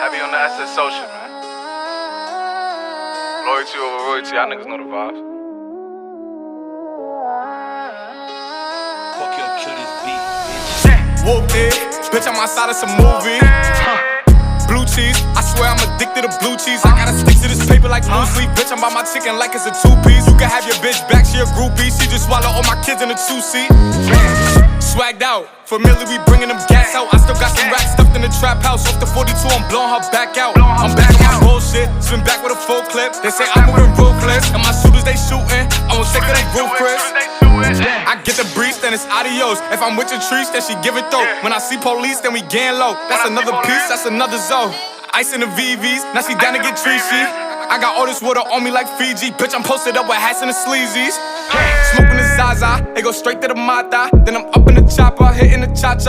I be on the SSO shit, man. Loyalty over royalty, y'all niggas know the vibes. Fuck your kill this beat, bitch. Whooped it, bitch, I'm outside of some movie. Blue cheese, I swear I'm addicted to blue cheese. I gotta stick to this paper like blue sleep. Bitch, I'm by my chicken like it's a two-piece. You can have your bitch back, she a groupie. She just swallow all my kids in a two-seat. Swagged out, familiar, we bringing them gas out. I still got some racks stuffed in the trap house. Off the 42, I'm blowing her back out. I'm back on my bullshit, spin back with a full clip. They say I'm moving ruthless, and my shooters they shooting. I won't take it in roof, Chris. I get the breeze, then it's adios. If I'm with your trees, then she give it though. When I see police, then we gang low. That's another piece, that's another zone. Ice in the VVs, now she down to get treachy. I got all this water on me like Fiji. Bitch, I'm posted up with hats and the sleazies. Smoking the Zaza, it go straight to the Mata. Then I'm up in the chopper, hitting the cha-cha.